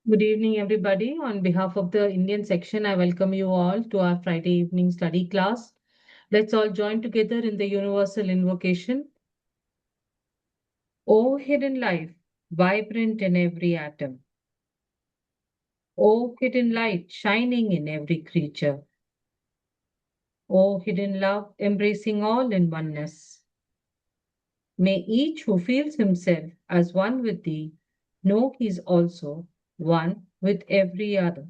Good evening, everybody. On behalf of the Indian section, I welcome you all to our Friday evening study class. Let's all join together in the universal invocation. O hidden life, vibrant in every atom. O hidden light, shining in every creature. O hidden love, embracing all in oneness. May each who feels himself as one with thee know he is also one with every other.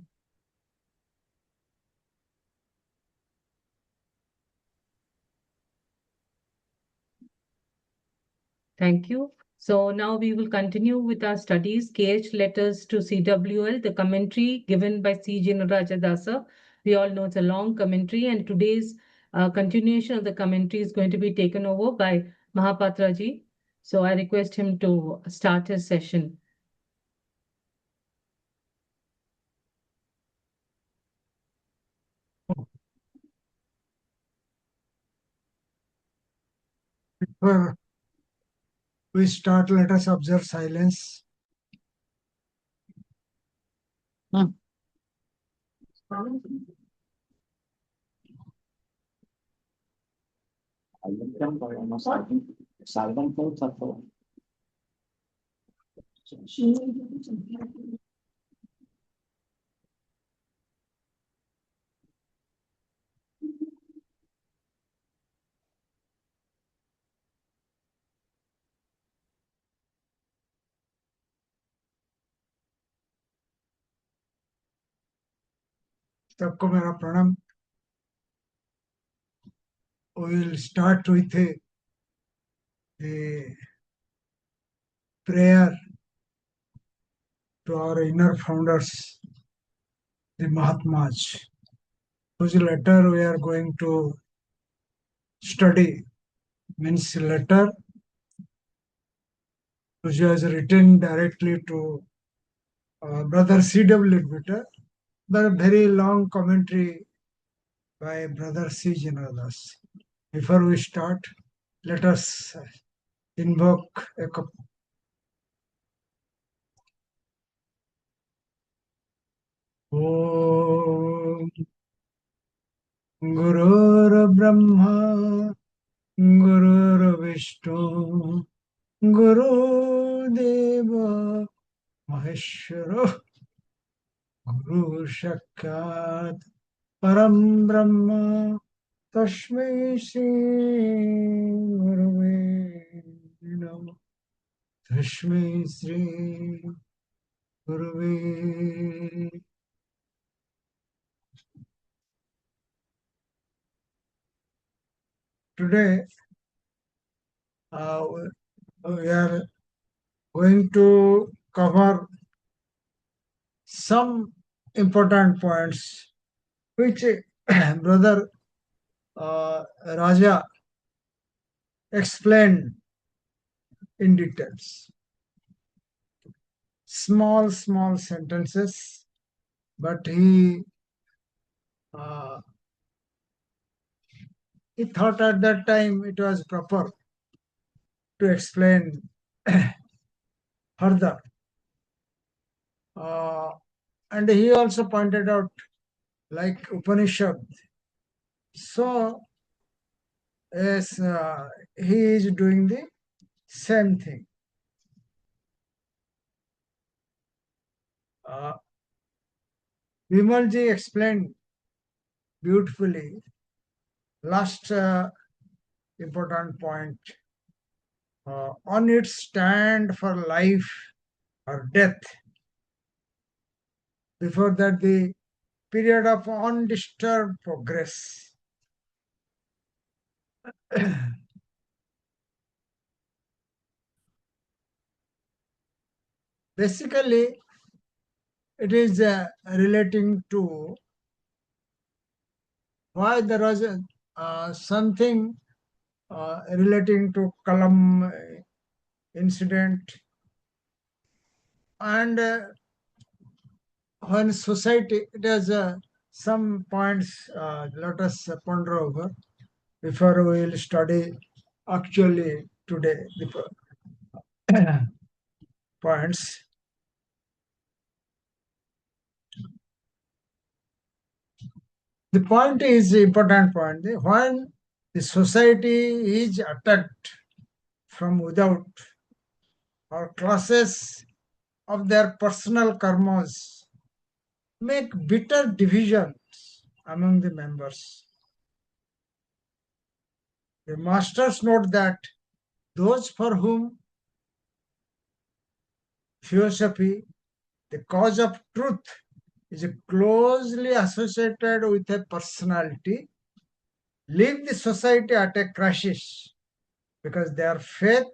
Thank you. So now we will continue with our studies, KH letters to CWL, the commentary given by C. Dasa. We all know it's a long commentary, and today's continuation of the commentary is going to be taken over by Mahapatra ji. So I request him to start his session. Before we start, let us observe silence. सबको मेरा प्रणाम. We will start with a prayer to our inner founders, the Mahatmas, whose letter we are going to study. Means letter which was written directly to Brother C.W.Leadbeater, but a very long commentary by Brother C.W.Leadbeater. Before we start, let us invoke a Om Gurur Brahma Gurur Vishnu Guru Deva Maheshwara Guru Sakshat Param Brahma Tasmai Shri Gurave Namah. Tasmai Shri Gurave. Today we are going to cover some important points which Brother Raja explained in details. Small sentences, but uh, he thought at that time it was proper to explain further. And he also pointed out, like Upanishad. So, yes, he is doing the same thing. Vimalji explained beautifully last important point on its stand for life or death. Before that, the period of undisturbed progress. Basically, it is relating to why there was something relating to Kalam incident, and when society, it has some points let us ponder over before we will study actually today the points. The point is the important point. When the society is attacked from without, or classes of their personal karmas make bitter divisions among the members. The masters note that those for whom Theosophy, the cause of truth, is closely associated with a personality, leave the society at a crisis because their faith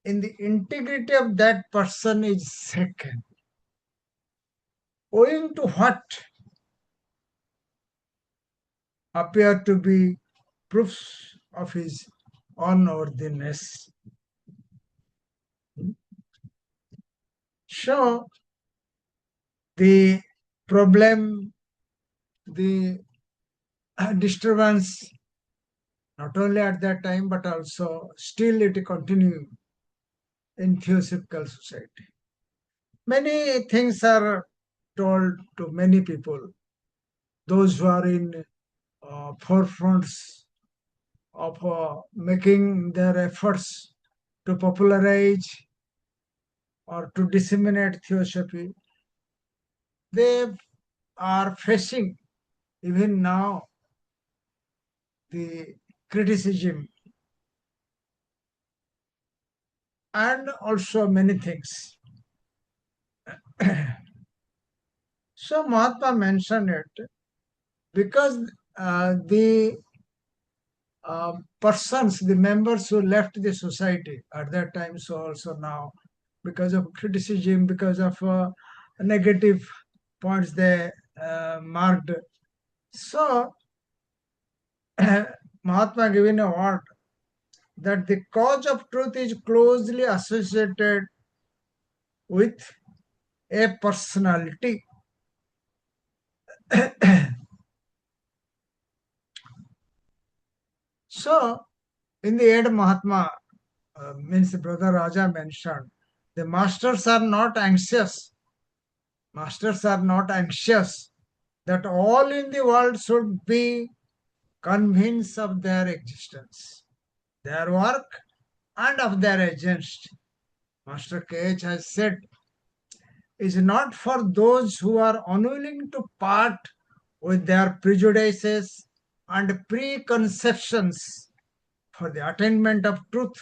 in the integrity of that person is shaken. Owing to what appear to be proofs of his unworthiness. So the problem, the disturbance, not only at that time but also still it continues in theosophical society. Many things are told to many people, those who are in forefronts of making their efforts to popularize or to disseminate theosophy. They are facing even now the criticism and also many things. So Mahatma mentioned it because the persons, the members who left the society at that time, so also now, because of criticism, because of negative points they marked. So Mahatma given a word that the cause of truth is closely associated with a personality. So, in the end, Mahatma means Brother Raja mentioned, the masters are not anxious. Masters are not anxious that all in the world should be convinced of their existence, their work, and of their agents. Master K.H. has said, is not for those who are unwilling to part with their prejudices and preconceptions for the attainment of truth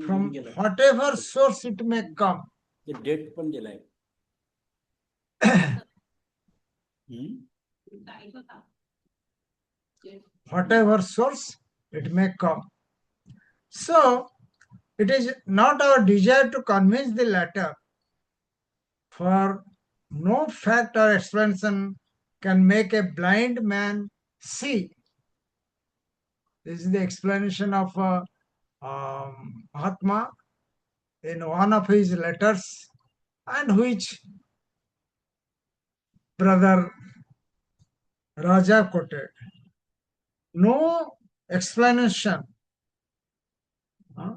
from whatever source it may come. The date पण दिलाय. Whatever source it may come. So, it is not our desire to convince the latter, for no fact or explanation can make a blind man see. This is the explanation of Mahatma in one of his letters, and which Brother Raja quoted. No explanation uh,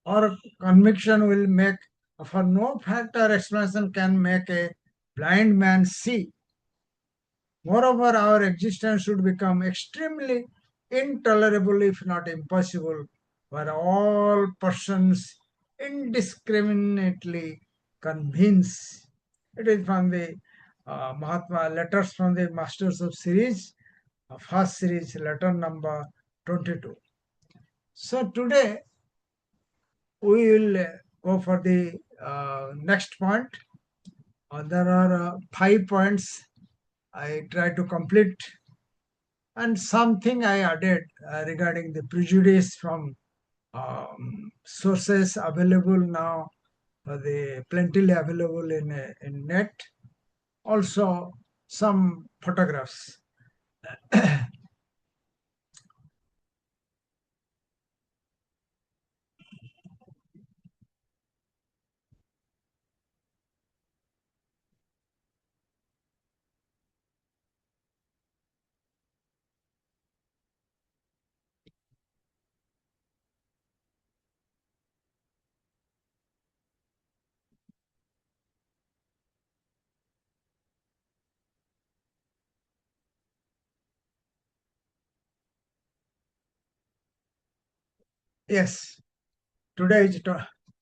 or conviction will make, for no fact or explanation can make a blind man see. Moreover, our existence should become extremely intolerable, if not impossible, where all persons indiscriminately convince. It is from the Mahatma letters from the Masters of Series, first series, letter number 22. So today we will go for the next point. There are 5 points I try to complete, and something I added regarding the prejudice from sources available now, the plentifully available in net. Also, some photographs. Yes, today is,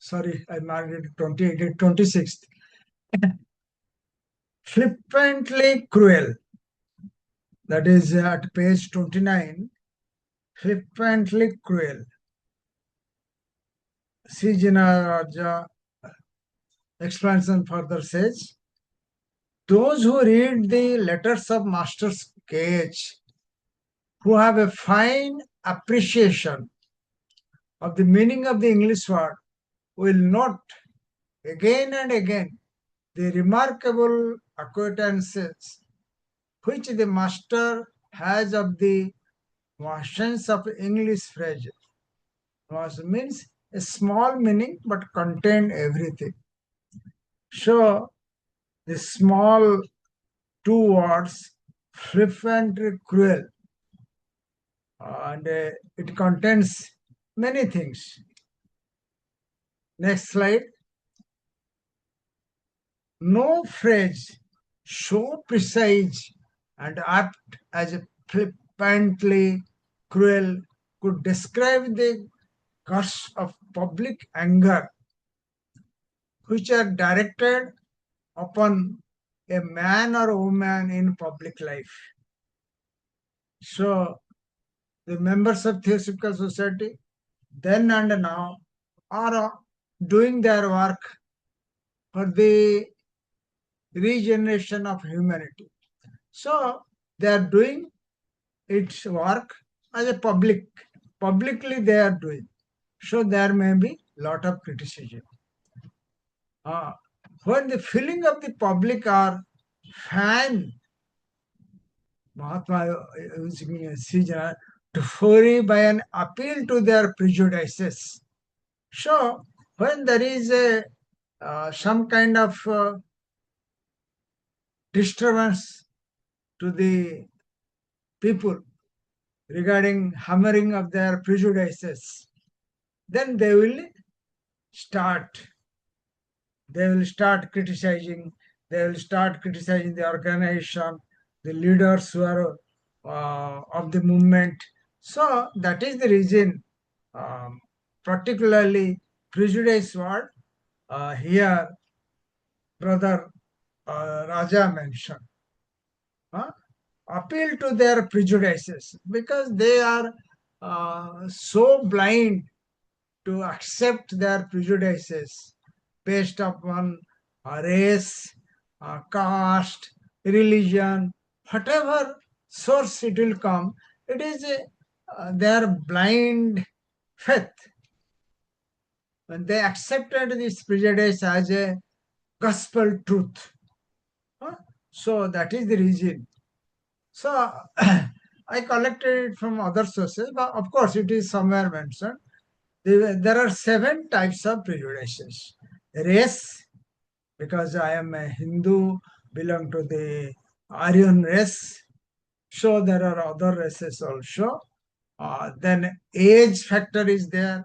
sorry, I marked it 28th, 26th. Flippantly cruel. That is at page 29. Flippantly cruel. C. Raja expansion further says, those who read the letters of Master Sketch, who have a fine appreciation of the meaning of the English word, will note again and again the remarkable acquaintances which the master has of the versions of English phrases. Was means a small meaning but contain everything. So the small two words, flippant, cruel, and it contains many things. Next slide. No phrase so precise and apt as flippantly cruel could describe the gush of public anger which are directed upon a man or woman in public life. So the members of Theosophical Society then and now are doing their work for the regeneration of humanity. So they are doing its work as a publicly they are doing. So there may be lot of criticism. Uh, when the feeling of the public are fan Mahatma using a seizure to fury by an appeal to their prejudices. So when there is a some kind of disturbance to the people regarding hammering of their prejudices, then start they will start criticizing, they will start criticizing the organization, the leaders who are of the movement. So that is the reason, um, particularly prejudice word here brother Raja mentioned. Huh? Appeal to their prejudices because they are so blind to accept their prejudices based upon race, caste, religion, whatever source it will come, it is their blind faith. When they accepted this prejudice as a gospel truth. Huh? So that is the reason. So I collected it from other sources, but of course it is somewhere mentioned. There are 7 types of prejudices. Race, because I am a Hindu, belong to the Aryan race. So there are other races also. Then age factor is there.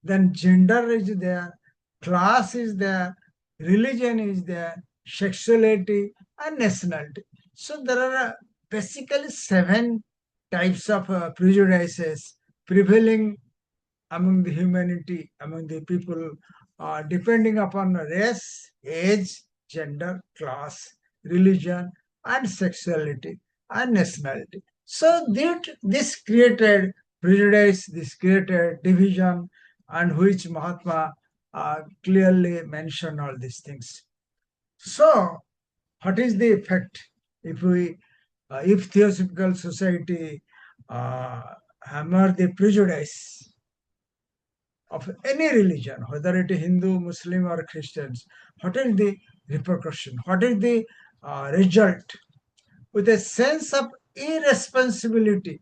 Then gender is there. Class is there. Religion is there. Sexuality and nationality. So there are basically 7 types of prejudices prevailing among the humanity, among the people, depending upon race, age, gender, class, religion, and sexuality and nationality. So this created prejudice, this created division, and which Mahatma clearly mentioned all these things. So, what is the effect if Theosophical Society hammer the prejudice of any religion, whether it is Hindu, Muslim, or Christians, what is the repercussion? What is the result? With a sense of irresponsibility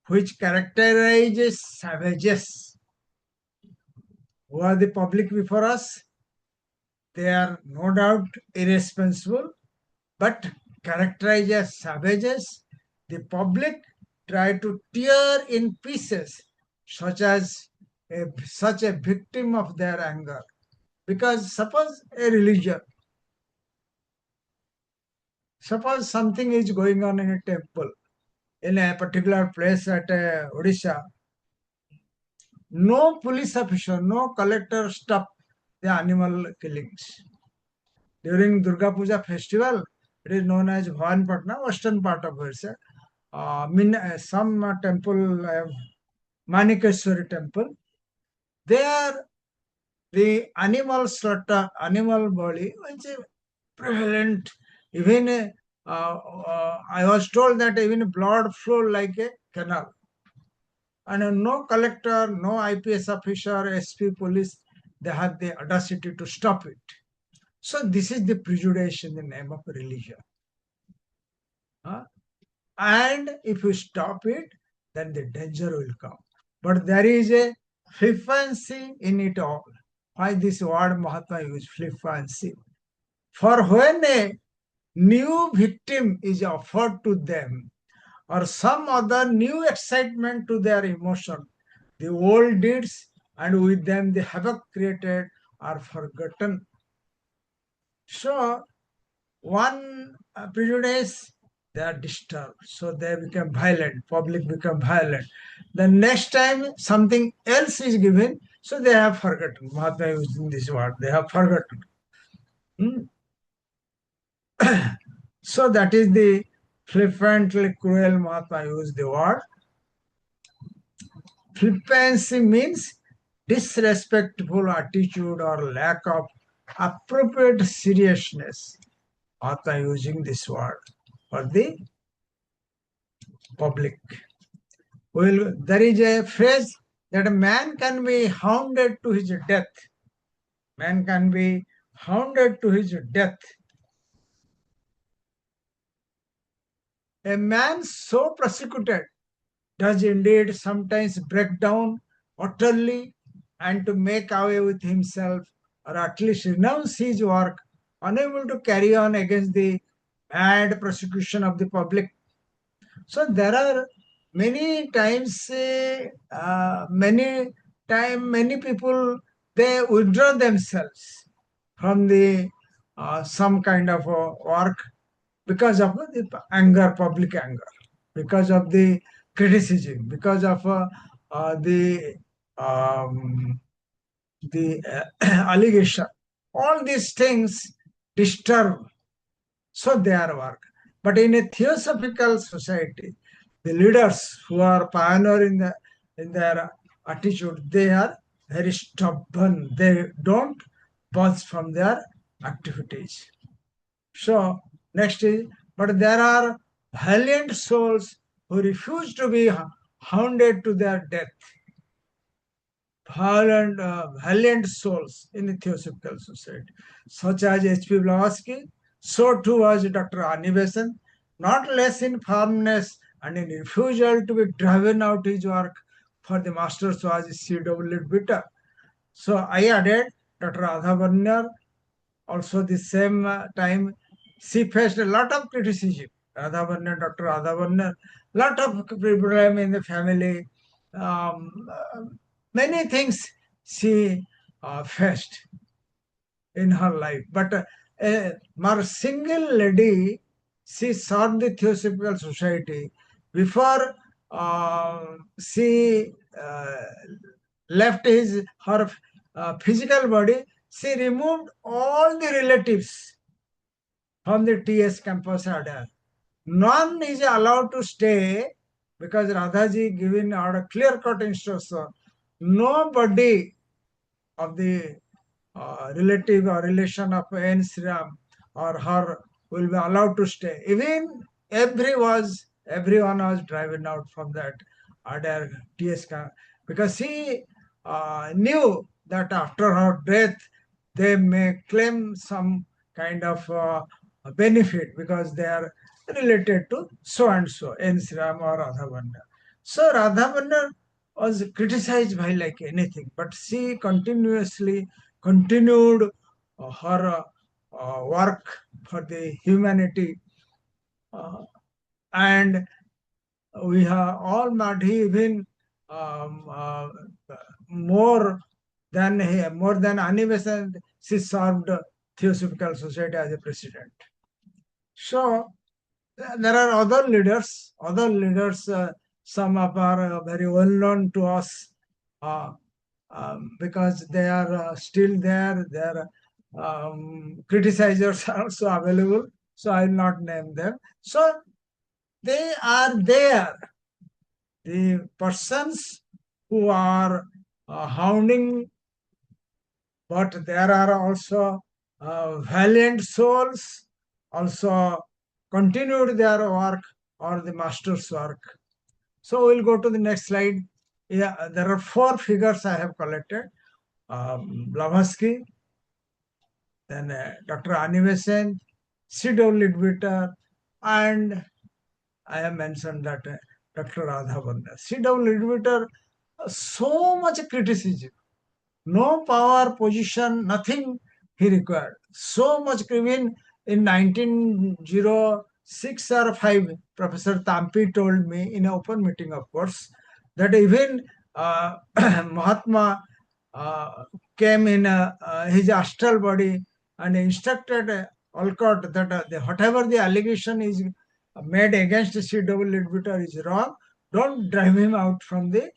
which characterizes savages who are the public before us, they are no doubt irresponsible, but characterized as savages, the public try to tear in pieces such a victim of their anger. Because suppose something is going on in a temple, in a particular place at Odisha, no police officer, no collector stop the animal killings. During Durga Puja festival, it is known as Bhavan Patna, western part of Orissa. Some temple, Manikeshwari temple, there the animal slaughter, animal body, which is prevalent. Even I was told that even blood flow like a canal. And no collector, no IPS officer, SP police, they have the audacity to stop it. So this is the prejudice in the name of religion. Huh? And if you stop it, then the danger will come. But there is a flippancy in it all. Why this word Mahatma used flippancy? For when a new victim is offered to them, or some other new excitement to their emotion, the old deeds and with them the havoc created are forgotten. So one prejudice, they are disturbed, so they become violent, public become violent. The next time something else is given, so they have forgotten. Mahatma using this word, they have forgotten. Hmm? So that is the flippantly cruel Mahatma used the word. Flippancy means disrespectful attitude or lack of appropriate seriousness. Mahatma using this word for the public. Well, there is a phrase that a man can be hounded to his death. Man can be hounded to his death. A man so persecuted does indeed sometimes break down utterly and to make away with himself or at least renounce his work, unable to carry on against the mad persecution of the public. So there are many times, many people they withdraw themselves from the some kind of work because of the anger, public anger, because of the criticism, because of um, the allegation. All these things disturb, so they are work. But in a theosophical society, the leaders who are pioneer in their attitude, they are very stubborn. They don't budge from their activities. So next is, but there are valiant souls who refuse to be hounded to their death. Valiant souls in the Theosophical Society, such as H.P. Blavatsky, so too was Dr. Anibesan, not less in firmness and in refusal to be driven out his work for the masters was C.W.Leadbeater. So I added Dr. Radha also the same time she faced a lot of criticism. Dr. Radha lot of problem in the family. Many things she faced in her life. But a single lady, she served the Theosophical Society before she left her physical body. She removed all the relatives from the TS campus order. None is allowed to stay because Radhaji given out a clear-cut instruction. Nobody of the relative or relation of N. Sriram or her will be allowed to stay. Even everyone was driven out from that order TS because he knew that after her death they may claim some kind of benefit because they are related to so and so N. Sriram or Radhavanda. So Radhavanda was criticized by like anything, but she continued her work for the humanity, uh, and we have all Madhi even um, uh, more more than Anibesan, she served Theosophical Society as a president. So there are other leaders, some of are very well known to us. because they are still there. Their criticizers are also available, so I will not name them. So they are there. The persons who are hounding, but there are also valiant souls also continued their work or the master's work. So we'll go to the next slide. Yeah, there are four figures I have collected. Blavatsky, then Dr. Animesen, C.W.Leadbeater, and I have mentioned that Dr. Radhabanda. C.W.Leadbeater, so much criticism, no power, position, nothing he required. So much, even in 1906 or 5, Professor Tampi told me in an open meeting, of course, that even Mahatma uh, came in his astral body and instructed Olcott that whatever the allegation is made against C.W. Leadbeater is wrong. Don't drive him out from the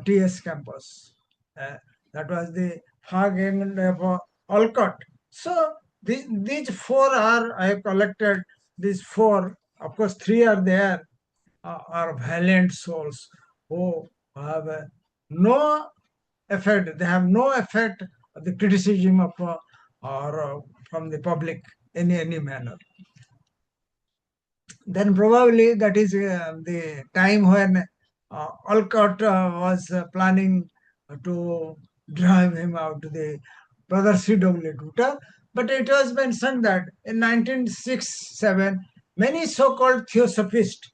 TS campus. Uh, that was the fag end of Olcott. So these four are, I have collected these four. Of course, three are there, are valiant souls who have no effect. They have no effect of the criticism of or from the public in any manner. Then probably that is the time when Olcott was planning to drive him out to the brother C.W. Tutor. But it was mentioned that in 1967, many so-called theosophists,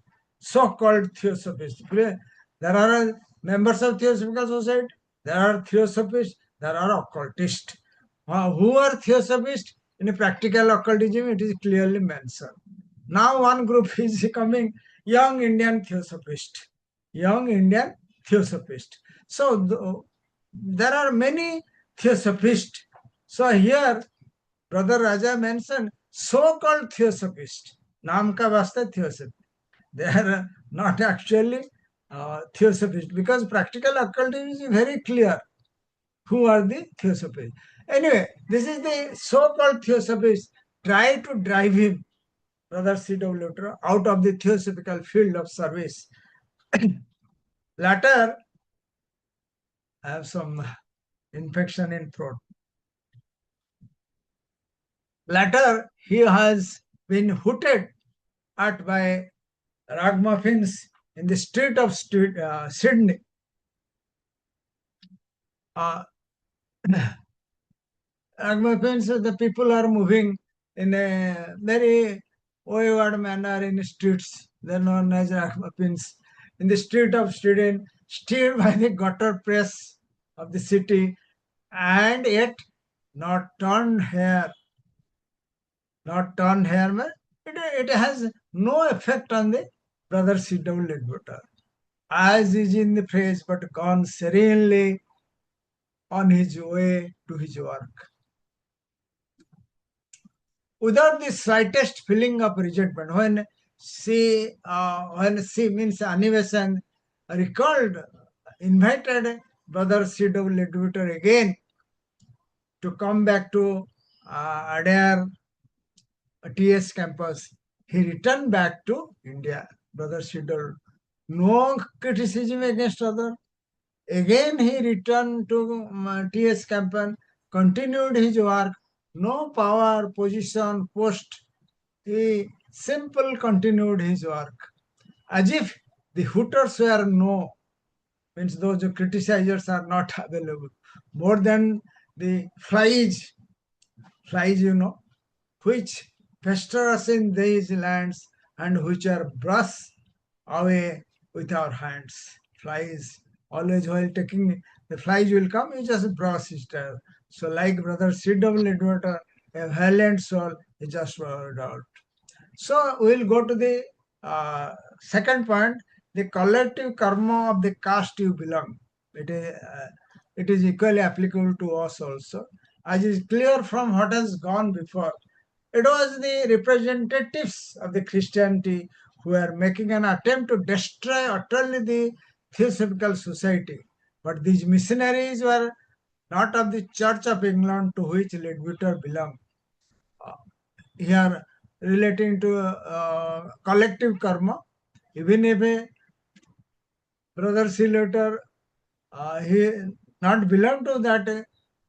there are members of Theosophical Society, there are theosophists, there are occultists. Who are theosophists? In a practical occultism, it is clearly mentioned. Now one group is coming, young Indian theosophist. Young Indian theosophist. So there are many theosophists. So here Brother Raja mentioned so-called theosophist. Naam ka vasta theosophy. They are not actually theosophists, because practical occultism is very clear who are the theosophists. Anyway, this is the so-called theosophists try to drive him, Brother C.W. Leadbeater, out of the theosophical field of service. Later, I have some infection in throat. Later, he has been hooted at by ragamuffins in the street of Sydney. Uh, Ragamuffins, the people are moving in a very wayward manner in the streets. They're known as ragamuffins. In the street of Sweden, steered by the gutter press of the city, and yet not turned hair. Not turned hair, man. It has no effect on the brother C.W. Leadbeater, as is in the phrase, but gone serenely on his way to his work, without the slightest feeling of resentment. When she means Animation recalled, invited brother C.W. Leadbeater again to come back to Adair TS campus, he returned back to India. Brother C.W. No criticism against other. Again, he returned to TS campus, continued his work. No power, position, post. He simple continued his work, as if the hooters were no, means those criticizers are not available. More than the flies, which pester us in these lands and which are brushed away with our hands. Flies, always while taking the flies will come, you just brush it. So like brother C.W. Leadbeater, a valiant soul, he just wrote out. So we'll go to the second point, the collective karma of the caste you belong. It is equally applicable to us also. As is clear from what has gone before, it was the representatives of the Christianity who were making an attempt to destroy utterly the Theosophical Society. But these missionaries were not of the Church of England to which Leadbeater belonged. Here, relating to collective karma, even if a brother C. later he not belong to that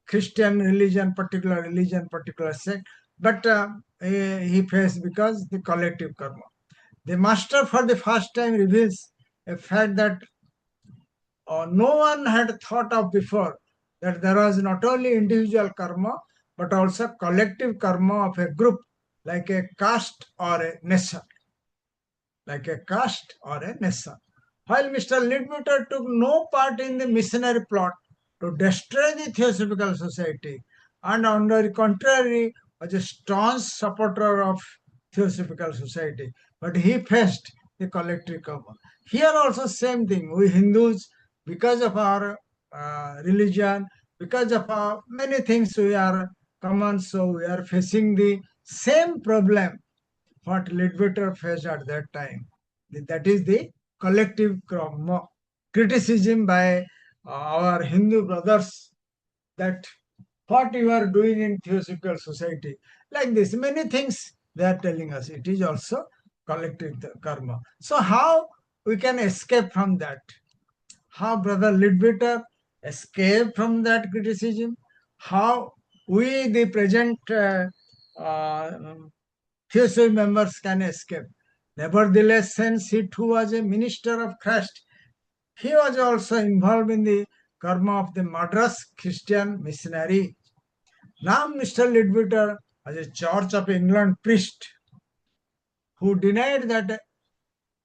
Christian religion, particular sect, but he faced because the collective karma. The master for the first time reveals a fact that no one had thought of before, that there was not only individual karma but also collective karma of a group, like a caste or a nation. Like a caste or a nation. While Mr. Leadbeater took no part in the missionary plot to destroy the Theosophical Society, and on the contrary, was a staunch supporter of Theosophical Society, but he faced the collective karma. Here also same thing. We Hindus, because of our religion, because of our many things we are common, so we are facing the same problem what Leadbeater faced at that time. That is the collective criticism by our Hindu brothers, that what you are doing in Theosophical Society. Like this, many things they are telling us. It is also collective karma. So how we can escape from that? How Brother Leadbeater escaped from that criticism? How we, the present Theosophy members, can escape? Nevertheless, since he too was a minister of Christ, he was also involved in the karma of the Madras Christian missionary. Now, Mr. Leadbeater, as a Church of England priest, who denied that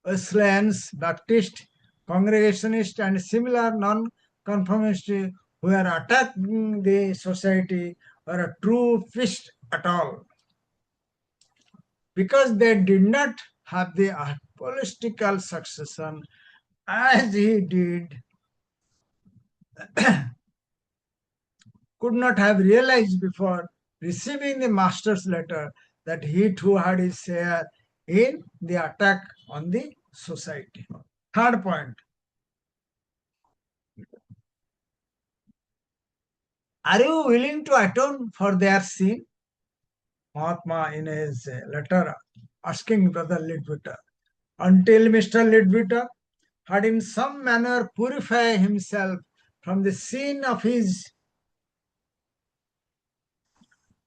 Wesleyans, Baptist, Congregationist, and similar non-conformists who were attacking the society were a true priest at all, because they did not have the apostolical succession as he did, could not have realized before receiving the master's letter that he too had his share in the attack on the society. Third point. Are you willing to atone for their sin? Mahatma, in his letter, asking Brother Leadbeater, until Mr. Leadbeater had in some manner purified himself from the sin of his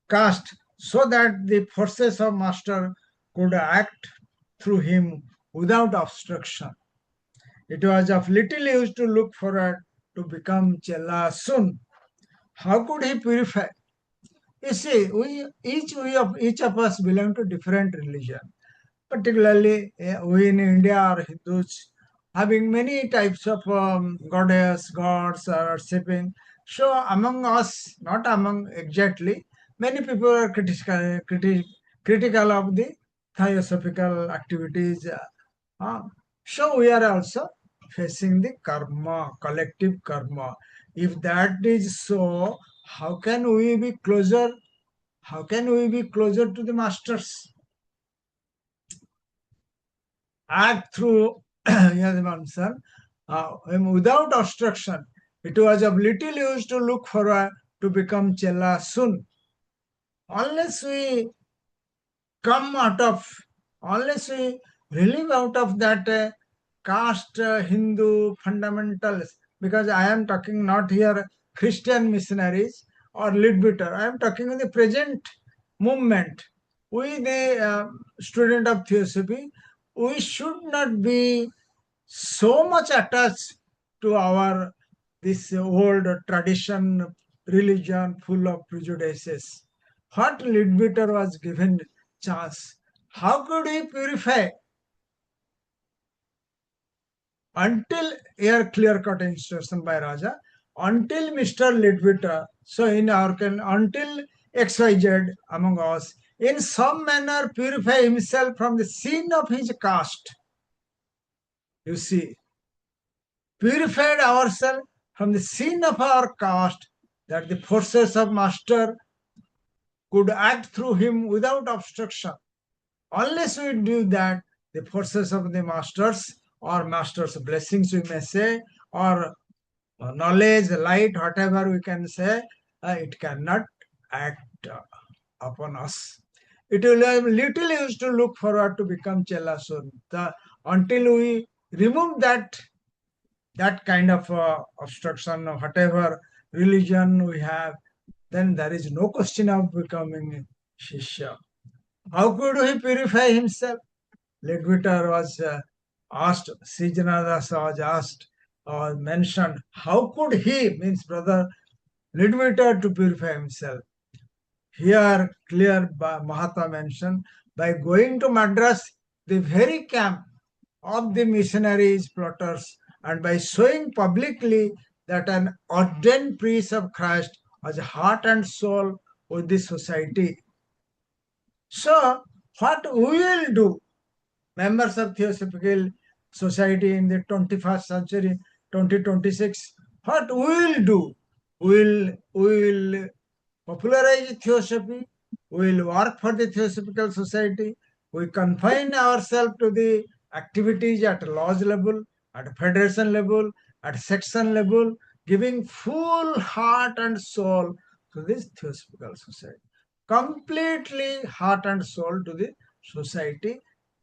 caste, so that the forces of master could act through him without obstruction. It was of little use to look forward to become Chela soon. How could he purify? You see, each of us belong to different religion. Particularly, we in India are Hindus, having many types of goddess, gods are worshipping. So among us, not among exactly, many people are critical of the theosophical activities. Uh, so we are also facing the karma, collective karma. If that is so, how can we be closer? How can we be closer to the masters? Act through Yadamansan without obstruction. It was of little use to look forward to become Chela soon. Unless we come out of, unless we relive out of that caste Hindu fundamentals, because I am talking not here Christian missionaries or Leadbeater, I am talking in the present movement. We, the student of Theosophy, we should not be so much attached to our this old tradition religion full of prejudices. What Leadbeater was given chance, how could he purify? Until here, clear cut instruction by Raja, until Mr. Leadbeater, so in our until XYZ among us, in some manner purify himself from the sin of his caste. You see, purified ourselves from the sin of our caste, that the forces of master could act through him without obstruction. Unless we do that, the forces of the masters, or master's blessings, we may say, or knowledge, light, whatever we can say, it cannot act upon us. It will little used to look forward to become chela soon. Until we remove that kind of obstruction, or whatever religion we have, then there is no question of becoming Shishya. How could he purify himself? Leadbeater was asked, Sijanada's was asked or mentioned, how could he, means brother Leadbeater, to purify himself? Here, clear Mahatma mentioned, by going to Madras, the very camp of the missionaries, plotters, and by showing publicly that an ordained priest of Christ was heart and soul with the society. So, what we will do, members of Theosophical Society in the 21st century, 2026, what we will do? We will popularize Theosophy, we will work for the Theosophical Society, we confine ourselves to the activities at lodge level, at federation level, at section level, giving full heart and soul to this Theosophical Society. Completely heart and soul to the society,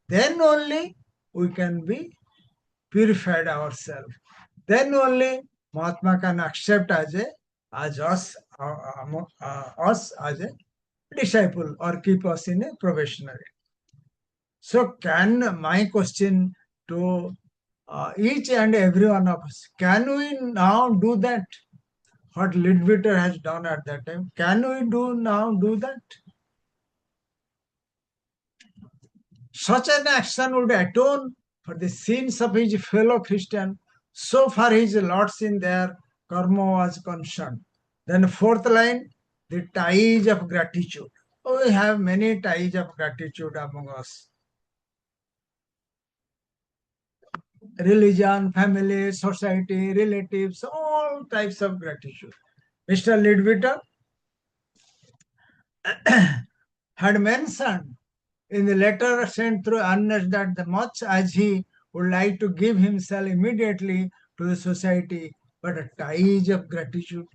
then only we can be purified ourselves. Then only Mahatma can accept as us as a disciple or keep us in a probationary. So, can my question to each and every one of us, can we now do that? What Leadbeater has done at that time, can we do that? Such an action would atone for the sins of his fellow Christian, so far his lots in their karma was concerned. Then fourth line, the ties of gratitude. We have many ties of gratitude among us. Religion, family, society, relatives, all types of gratitude. Mr. Leadbeater had mentioned in the letter sent through Ernest that the much as he would like to give himself immediately to the society, but a ties of gratitude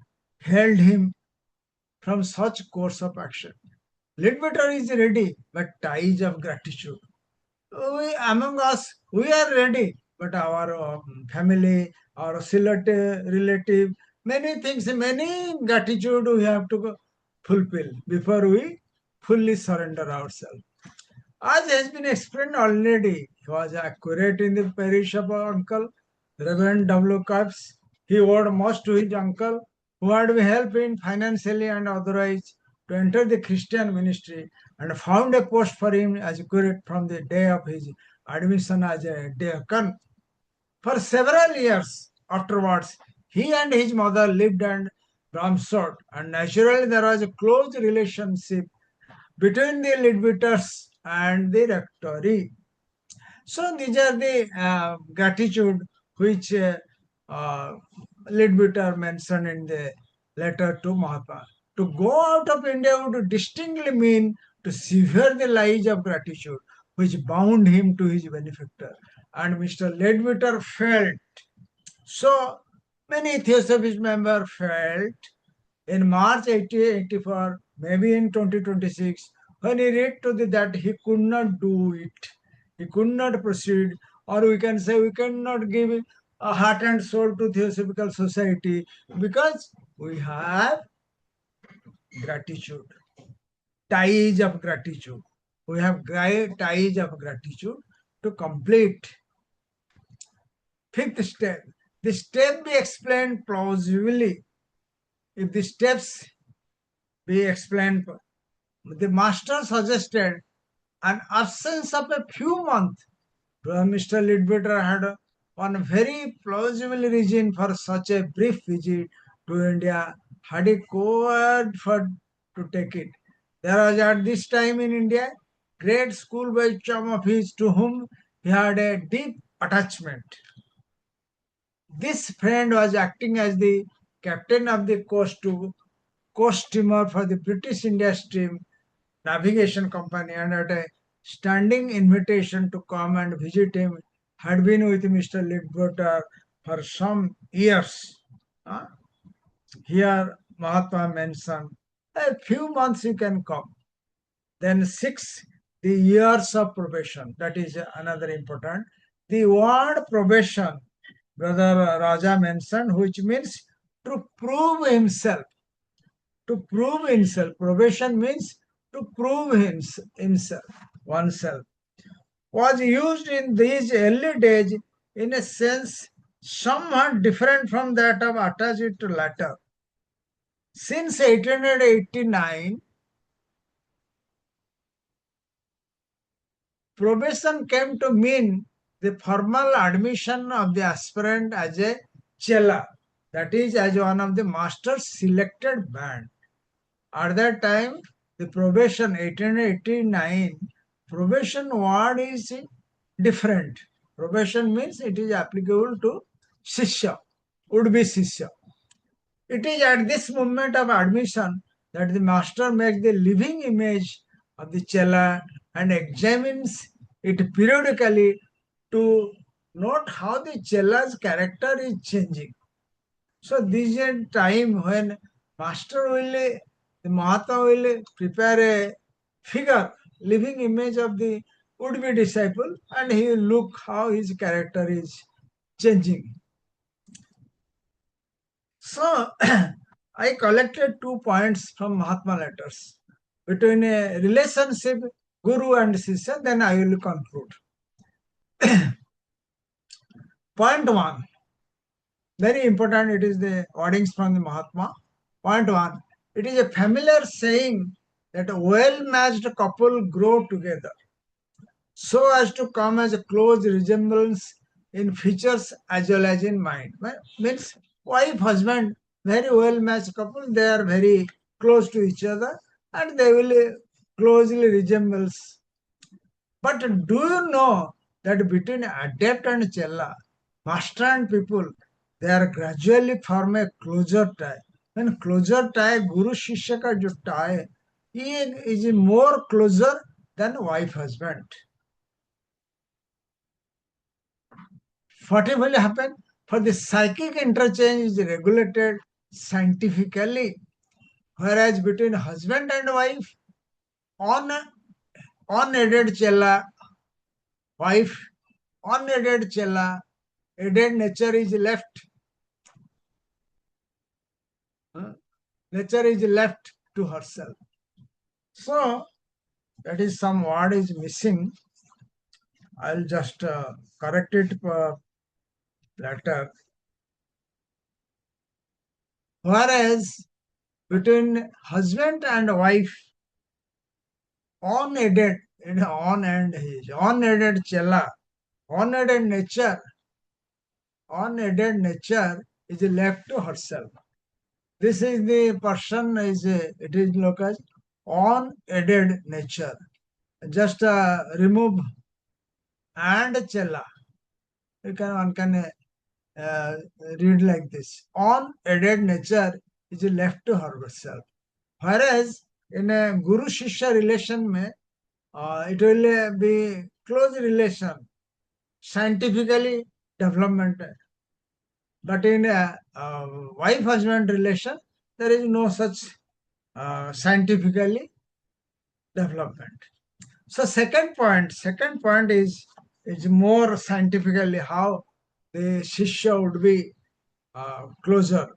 held him from such course of action. Leadbeater is ready, but ties of gratitude. We among us, we are ready, but our family, our relative, many things, many gratitude we have to fulfill before we fully surrender ourselves. As has been explained already, he was accurate in the parish of our uncle, Reverend W. Cups. He owed much to his uncle, who had helped him financially and otherwise to enter the Christian ministry and found a post for him as curate from the day of his admission as a deacon. For several years afterwards, he and his mother lived and Bramsod, and naturally there was a close relationship between the Leadbeaters and the rectory. So these are the gratitude which uh, Leadbeater mentioned in the letter to Mahatma. To go out of India would distinctly mean to sever the lies of gratitude which bound him to his benefactor. And Mr. Leadbeater felt. So many Theosophist members felt in March 1884, maybe in 2026, when he read to that he could not do it, he could not proceed, or we can say we cannot give a heart and soul to Theosophical Society because we have gratitude, ties of gratitude. We have ties of gratitude to complete. Fifth step. The step be explained plausibly. If the steps be explained, the master suggested an absence of a few months. Mr. Leadbeater had one very plausible reason for such a brief visit to India had he covered for to take it. There was at this time in India great schoolboy chum of his to whom he had a deep attachment. This friend was acting as the captain of the coast steamer for the British India Stream Navigation Company, and at a standing invitation to come and visit him had been with Mr. Leadbeater for some years. Uh, Here Mahatma mentioned a few months you can come. Then 6, the years of probation. That is another important. The word probation, Brother Raja mentioned, which means to prove himself. To prove himself. Probation means to prove himself, oneself. Was used in these early days in a sense somewhat different from that of attached to latter. Since 1889, probation came to mean the formal admission of the aspirant as a chela, that is, as one of the master's selected band. At that time, the probation 1889, probation word is different. Probation means it is applicable to Shishya, would be Shishya. It is at this moment of admission that the master makes the living image of the chela and examines it periodically to note how the chela's character is changing. So this is a time when master will, the Mahatma will prepare a figure, living image of the would-be disciple, and he will look how his character is changing. So I collected 2 points from Mahatma letters between a relationship, Guru and Sisya, then I will conclude. Point one, very important, it is the wordings from the Mahatma. Point one, it is a familiar saying that a well-matched couple grow together so as to come as a close resemblance in features as well as in mind. Means wife, husband, very well matched couple, they are very close to each other and they will closely resembles. But do you know that between adept and chella, master and people, they are gradually form a closer tie. When closer tie, Guru Shishya ka jo tie, he is more closer than wife husband. What will happen? For the psychic interchange is regulated scientifically, whereas between husband and wife, on unaided chella, wife, unaided chella, aided nature is left. Nature is left to herself. So that is some word is missing. I'll just correct it later. Whereas between husband and wife, unaided, on and his, unaided chela, unaided nature, unaided nature is left to herself. This is the person is it is looked as unaided nature. Just remove and chela. One can read like this. Unaided nature is left to herself. Whereas in a guru shishya relation mein, it will be close relation, scientifically development. But in a wife husband relation, there is no such scientifically development. So second point is more scientifically how the shishya would be closer.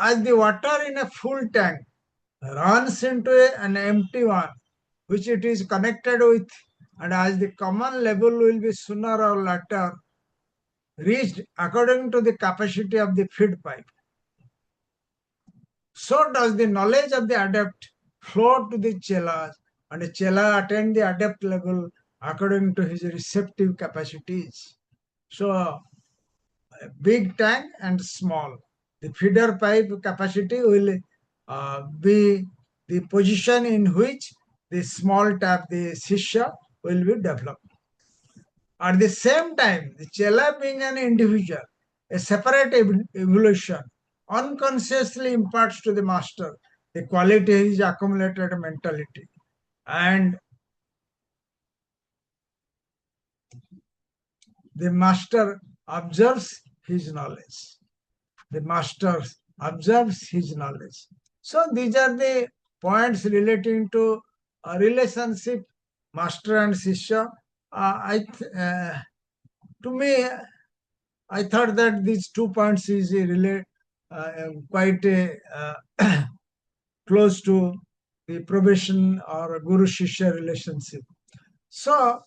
As the water in a full tank runs into an empty one, which it is connected with, and as the common level will be sooner or later reached according to the capacity of the feed pipe, so does the knowledge of the adept flow to the chelas, and the chela attain the adept level according to his receptive capacities. So, a big tank and small. The feeder pipe capacity will be the position in which the small tap, the shisha, will be developed. At the same time, the chela being an individual, a separate evolution, unconsciously imparts to the master the quality of his accumulated mentality. And the master observes his knowledge. the master observes his knowledge. So these are the points relating to a relationship, master and Shishya. To me, I thought that these 2 points is quite close to the probation or guru shishya relationship. So,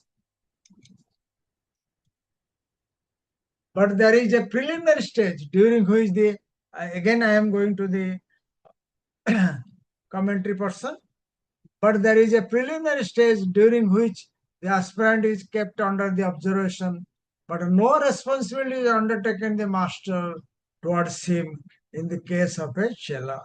but there is a preliminary stage during which again I am going to the commentary person, but there is a preliminary stage during which the aspirant is kept under the observation, but no responsibility is undertaken the master towards him in the case of a chela.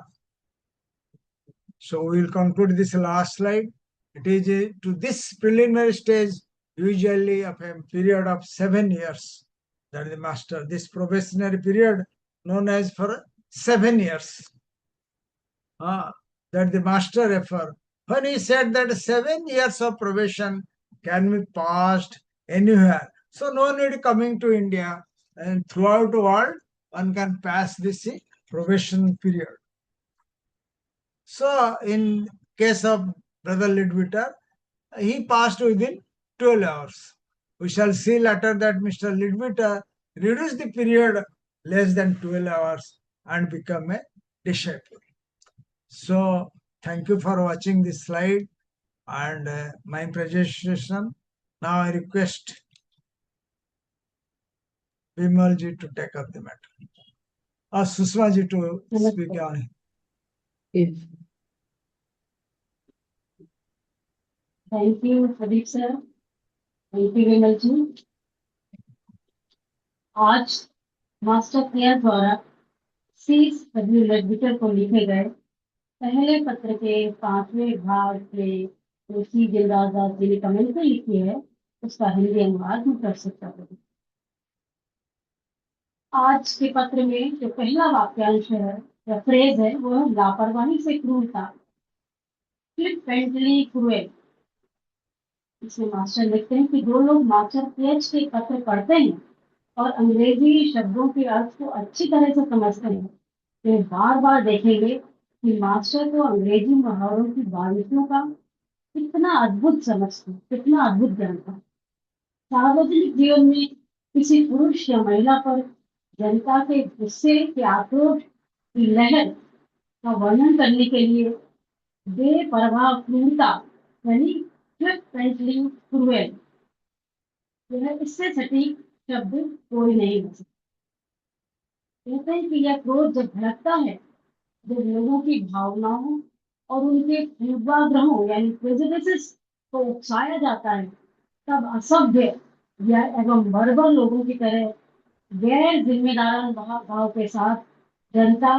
So we will conclude this last slide. It is to this preliminary stage, usually of a period of 7 years, that the master, this probationary period known as for 7 years, that the master referred. When he said that 7 years of probation can be passed anywhere, so no need coming to India, and throughout the world one can pass this probation period. So in case of Brother Leadbeater, he passed within 12 hours. We shall see later that Mr. Leadbeater reduced the period less than 12 hours and become a disciple. So thank you for watching this slide and my presentation. Now I request Bimal ji to take up the matter. Or Susma ji to speak on it. Yes. Thank you, Pradip sir. Thank you, विमल जी. आज master care द्वारा C.W.Leadbeater को लिखे गए पहले पत्र के 5वें भाग के जो सी गिरिराज जी ने कमेंट्री लिखी है उसका हिंदी अनुवाद मैं प्रस्तुत कर रही हूँ. आज के पत्र में जो पहला वाक्यांश है या फ्रेज है वो लापरवाही से क्रूरता, फ्लिपेंटली क्रूएल. इसमें मास्टर लिखते हैं कि जो लोग मास्टर पीएच के पत्र पढ़ते हैं और अंग्रेजी शब्दों के अर्थ को अच्छी तरह से समझते हैं वे बार बार देखेंगे कि मास्टर को अंग्रेजी मुहावरों की बारीकियों का कितना अद्भुत समझते, कितना अद्भुत जानता. सार्वजनिक जीवन में किसी पुरुष या महिला पर जनता के गुस्से के आक्रोश की लहर का वर्णन करने के लिए बेपरवाह क्रूरता यानी फ्लिपेंटली क्रूएल, यह इससे सटीक शब्द कोई नहीं हो सकता. कहते हैं कि यह क्रोध जब भड़कता है, जब लोगों की भावनाओं और उनके पूर्वाग्रहों यानी प्रेजुडिसेस को उकसाया जाता है, तब असभ्य या एवं बर्बर लोगों की तरह गैर जिम्मेदार भाव के साथ जनता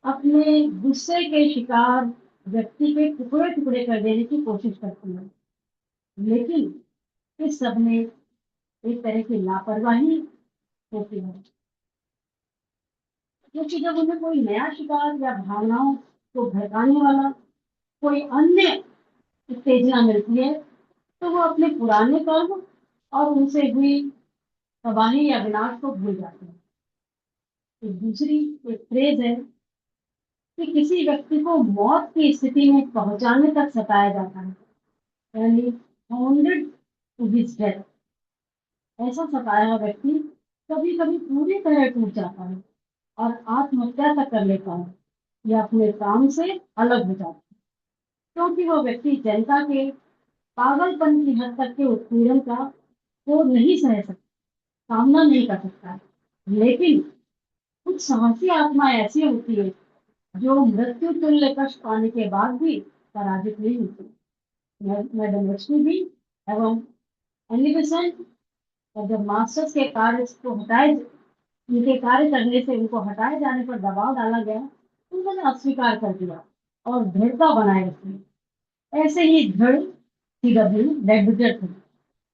अपने गुस्से के शिकार व्यक्ति के टुकड़े टुकड़े कर देने की कोशिश करती है. लेकिन इस सब में एक तरह की लापरवाही होती है, क्योंकि जब उन्हें कोई नया शिकार या भावनाओं को भड़काने वाला कोई अन्य उत्तेजना मिलती है तो वो अपने पुराने कर्म और उनसे हुई तबाही या विनाश को भूल जाते हैं. दूसरी एक फ्रेज है कि किसी व्यक्ति को मौत की स्थिति में पहुंचाने तक सताया जाता है, यानी हाउंडेड टू हिज डेथ. ऐसा सताया हुआ व्यक्ति कभी कभी पूरी तरह टूट जाता है और आत्महत्या तक कर लेता है या अपने काम से अलग हो जाता है, क्योंकि वो व्यक्ति जनता के पागलपन की हद तक के उत्पीड़न का को नहीं सह सकता, सामना नहीं कर सकता है. लेकिन कुछ साहसी आत्मा ऐसी होती है जो मृत्यु तुल्य कष्ट पाने के बाद भी पराजित नहीं होती. मैडम लक्ष्मी भी एवं एलिवेशन और जब मास्टर्स के कार्य को हटाए, उनके कार्य करने से उनको हटाए जाने पर दबाव डाला गया, उन्होंने अस्वीकार कर दिया और दृढ़ता बनाए रखी. ऐसे ही दृढ़ C.W.Leadbeater थे.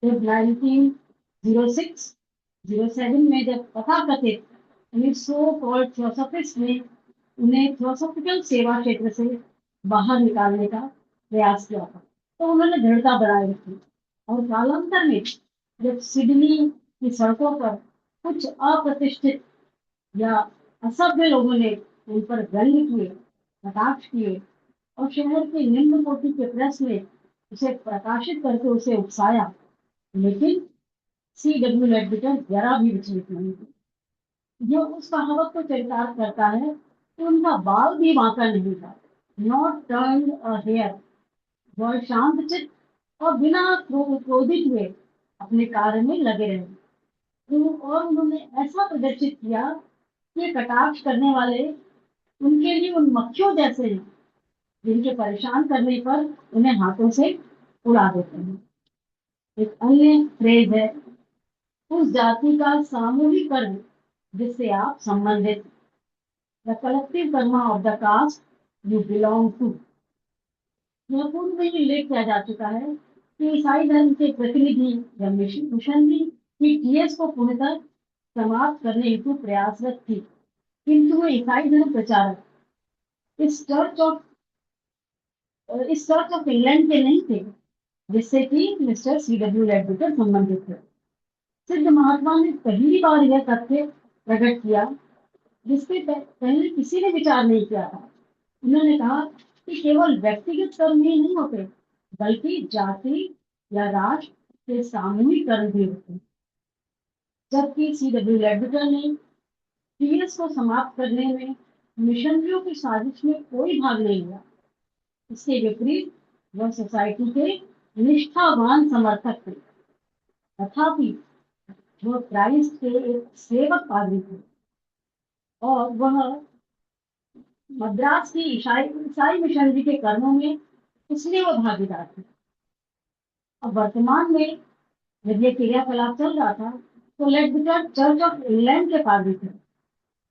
जब 1906-07 में जब तथाकथित सो कॉल्ड थियोसॉफिस्ट ने उन्हें थियोसॉफिकल सेवा क्षेत्र से बाहर निकालने का प्रयास किया था, तो उन्होंने दृढ़ता बनाए रखी. और कालांतर में जब सिडनी की सड़कों पर कुछ अप्रतिष्ठित या असभ्य लोगों ने उन पर व्यंग किए, कटाक्ष किए और शहर के निम्न कोटि के प्रेस ने उसे प्रकाशित करके उसे उकसाया, लेकिन C.W. लेडबिटर जरा भी विचलित नहीं हुए। जो उस कहावत को चरितार्थ करता है कि उनका बाल भी बांका नहीं था, नॉट टर्न अ हेयर। वह शांत चित्त और बिना क्रोधित हुए अपने कार्य में लगे रहे। और उन्होंने ऐसा प्रदर्शित किया कि कटाक्ष करने वाले उनके लिए उन मक्खियों जैसे हैं जिनके परेशान करने पर उन्हें हाथों से उड़ा देते हैं। एक अन्य फ्रेज है, उस जाति का सामूहिक कर्म जिससे आप संबंधित, the collective karma of the caste you belong to. यह पूर्व में ही उल्लेख किया जा चुका है कि ईसाई धर्म के प्रतिनिधि या मिशनरी की टीएस को पूर्णतः समाप्त करने हेतु प्रयासरत थी, किंतु वे ईसाई धर्म प्रचारक इस चर्च ऑफ इंग्लैंड के नहीं थे जिससे कि मिस्टर C.W. लेडबिटर संबंधित थे। सिद्ध महात्मा ने पहली बार यह तथ्य प्रकट किया जिसके पहले किसी ने विचार नहीं किया था। उन्होंने कहा कि केवल व्यक्तिगत कर्म ही नहीं होते, बल्कि जाति या राष्ट्र के सामूहिक कर्म भी होते हैं। जबकि C.W. लेडबिटर ने टीएस को समाप्त करने में मिशनरियों की साजिश में कोई भाग नहीं लिया। इसके विपरीत वह सोसाइटी के निष्ठावान समर्थक थे। तथापि वह क्राइस्ट के एक सेवक पादरी थे और वह मद्रास की ईसाई मिशनरी के कर्मों में इसलिए वह भागीदार थे। अब वर्तमान में जब ये क्रियाकलाप चल रहा था तो लेडबिटर चर्च ऑफ इंग्लैंड के पादरी थे।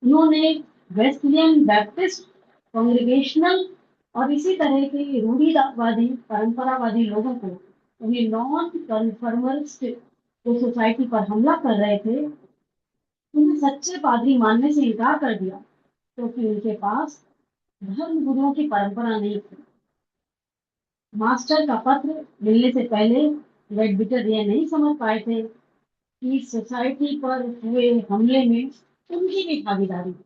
उन्होंने वेस्लियन बैप्टिस्ट कांग्रीगेशनल और इसी तरह के रूढ़िवादी परंपरावादी लोगों को उन्हें नॉन कन्फर्मिस्ट जो सोसाइटी पर हमला कर रहे थे उन्हें सच्चे पादरी मानने से इनकार कर दिया क्योंकि उनके पास धर्म गुरुओं की परंपरा नहीं थी। मास्टर का पत्र मिलने से पहले लेडबिटर यह नहीं समझ पाए थे कि सोसाइटी पर हुए हमले में उनकी भी भागीदारी है।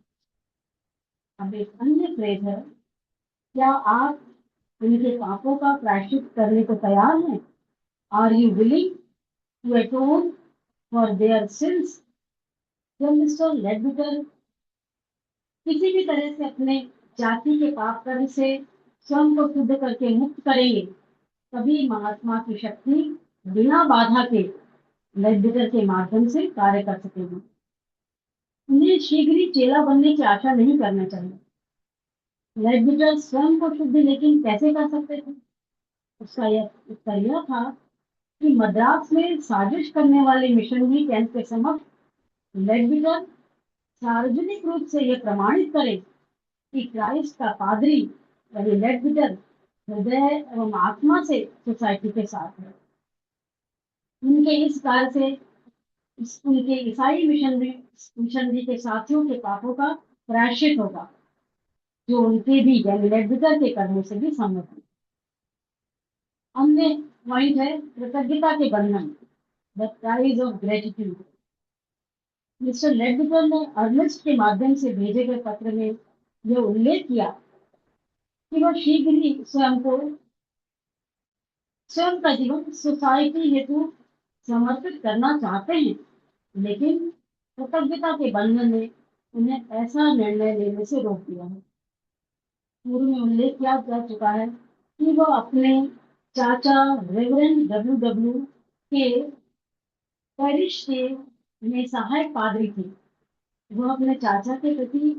अब एक अन्य फ्रेज है, क्या आप उनके पापों का प्रायश्चित करने को तैयार हैं? Are you willing to atone for their sins? जब मिस्टर लेडबिटर किसी भी तरह से अपने जाति के पाप कर्म से स्वयं को शुद्ध करके मुक्त करेंगे, तभी महात्मा की शक्ति बिना बाधा के लेडबिटर के माध्यम से कार्य कर सकेगी। उन्हें शीघ्र ही चेला बनने की आशा नहीं करना चाहिए। लेडबिटर स्वयं को शुद्ध लेकिन कैसे कर सकते थे? उसका यह उत्तर यह था कि मद्रास में साजिश करने वाले मिशनरी कैंप के समक्ष लेडबिटर सार्वजनिक रूप से यह प्रमाणित करे कि क्राइस्ट का पादरी यानी लेडबिटर हृदय एवं आत्मा से सोसाइटी के साथ है। उनके इस कार्य से उनके ईसाई मिशनरी के साथियों के पापों का प्रायश्चित होगा जो उनके भी यानी लेडबिटर के कर्मों से भी सम्मत है। अन्य पॉइंट है कृतज्ञता के बंधन, the price of gratitude. Mister Leadbeater ने अर्नेस्ट के माध्यम से भेजे गए पत्र में यह उल्लेख किया कि वह शीघ्र ही स्वयं का जीवन सोसाइटी हेतु समर्पित करना चाहते हैं, लेकिन कृतज्ञता के बंधन ने उन्हें ऐसा निर्णय लेने से रोक दिया है। पूर्व में उल्लेख किया जा चुका है कि वह अपने चाचा रेवरेंड W.W. के पैरिश के में सहायक पादरी थे। वह अपने चाचा के प्रति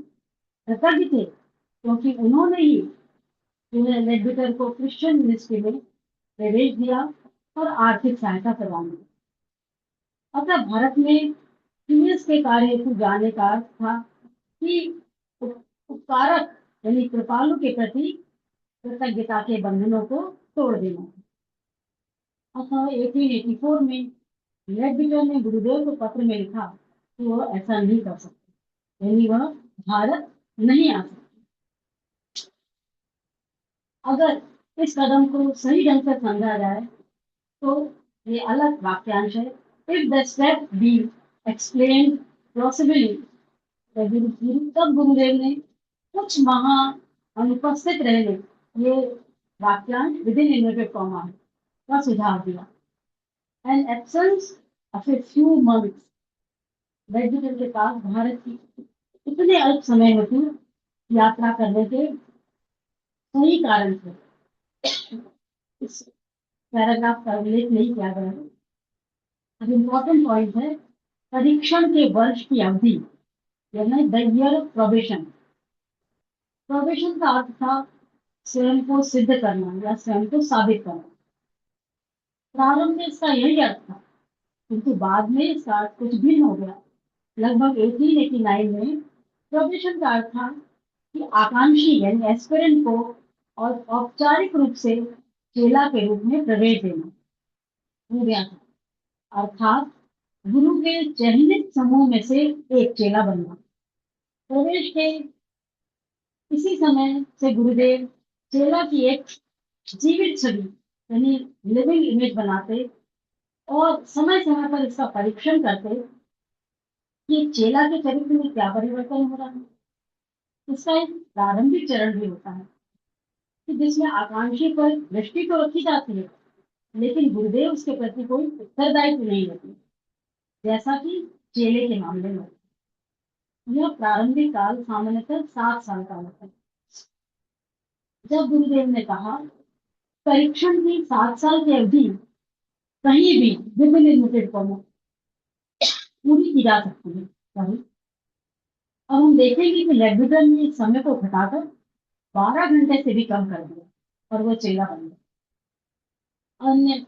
कृतज्ञ थे क्योंकि उन्होंने ही उन्हें लेडबिटर को क्रिश्चियन मिनिस्ट्री में प्रवेश दिया और आर्थिक सहायता प्रदान की। अतः भारत में टीएस के कार्य हेतु जाने का अर्थ था कि उपकारक यानी कृपालु के प्रति कृतज्ञता के बंधनों को तोड़ देना। अतः 1884 में लेडबिटर ने गुरुदेव को पत्र में लिखा कि वह ऐसा नहीं कर सकते, यानी वह भारत नहीं आ सकते। अगर इस कदम को सही ढंग से समझा जाए तो ये अलग वाक्यांश है। If the step be explained plausibly तब गुरुदेव ने कुछ महा अनुपस्थित रहने ये वाक्यांश विद इन इन्वर्टेड कॉमा का सुझाव दिया। An absence of a few months, वैद्यजन के पास भारत की इतने अल्प समय हेतु यात्रा करने के सही कारण थे। इस पैराग्राफ का उल्लेख नहीं किया गया है। अब इम्पोर्टेंट पॉइंट है परीक्षण के वर्ष की अवधि, यानी the year of probation. Probation का अर्थ था स्वयं को सिद्ध करना या स्वयं को साबित करना। प्रारंभ में इसका यही अर्थ था, किंतु बाद में इसका अर्थ कुछ भिन्न हो गया। लगभग 1889 में प्रोबेशन का अर्थ था कि आकांक्षी यानी एस्पिरेंट को और औपचारिक रूप से चेला के रूप में प्रवेश देना हो गया था, अर्थात गुरु के चयनित समूह में से एक चेला बनना। प्रवेश के इसी समय से गुरुदेव चेला की एक जीवित छवि यानी लिविंग इमेज बनाते और समय समय पर इसका परीक्षण करते कि चेला के चरित्र में क्या परिवर्तन हो रहा है। इसका एक प्रारंभिक चरण भी होता है कि जिसमें आकांक्षी पर दृष्टि तो रखी जाती है, लेकिन गुरुदेव उसके प्रति कोई उत्तरदायित्व नहीं लेते, जैसा कि चेले के मामले में। यह प्रारंभिक काल सामान्यतः 7 साल का होता है। जब गुरुदेव ने कहा परीक्षण की 7 साल की अवधि कहीं भी विभिन्न लिमिटेड फॉर्म पूरी की जा सकती है। अब हम देखेंगे कि लेडबीटर ने इस समय को घटाकर 12 घंटे से भी कम कर दिया और वो चेला बन गया। अन्य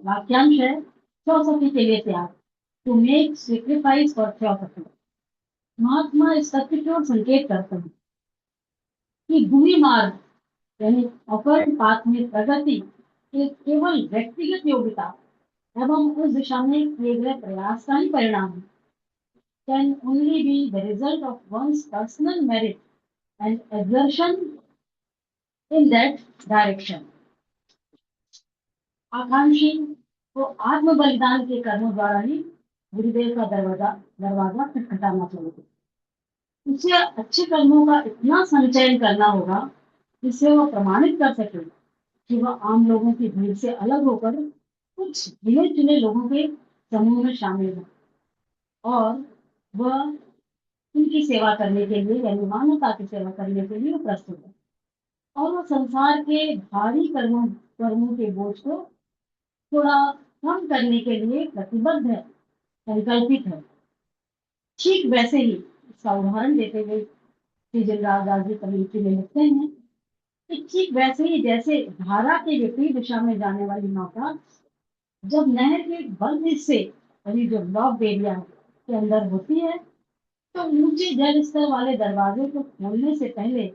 वाक्यांश है थियोसॉफी के लिए त्याग, to make sacrifice for theosophy. Mahatma इस तथ्य की ओर संकेत करते हैं कि गुही मार्ग यानी अपर पाथ में प्रगति एक केवल व्यक्तिगत योग्यता एवं उस दिशा में किए गए प्रयास का ही परिणाम है। Can only be the result of one's personal merit and exertion in that direction. आकांक्षी को आत्म बलिदान के कर्मों द्वारा ही गुरुदेव का दरवाजा खटखटाना चाहिए। उसे अच्छे कर्मों का इतना संचयन करना होगा जिससे वह प्रमाणित कर सके कि वह आम लोगों की भीड़ से अलग होकर कुछ गिने चुने लोगों के समूह में शामिल है और वह उनकी सेवा करने के लिए यानी मानवता की सेवा करने के लिए प्रस्तुत है और वह संसार के भारी कर्मों के बोझ को थोड़ा कम करने के लिए प्रतिबद्ध है, संकल्पित है। ठीक वैसे ही इसका उदाहरण देते हुए श्री जयराज जी कमेटी में लिखते हैं कि ठीक वैसे ही जैसे धारा के विपरीत दिशा में जाने वाली नौका जब नहर के बंद हिस्से यानी जो लॉक एरिया के अंदर होती है तो ऊंचे जल स्तर वाले दरवाजे को खोलने से पहले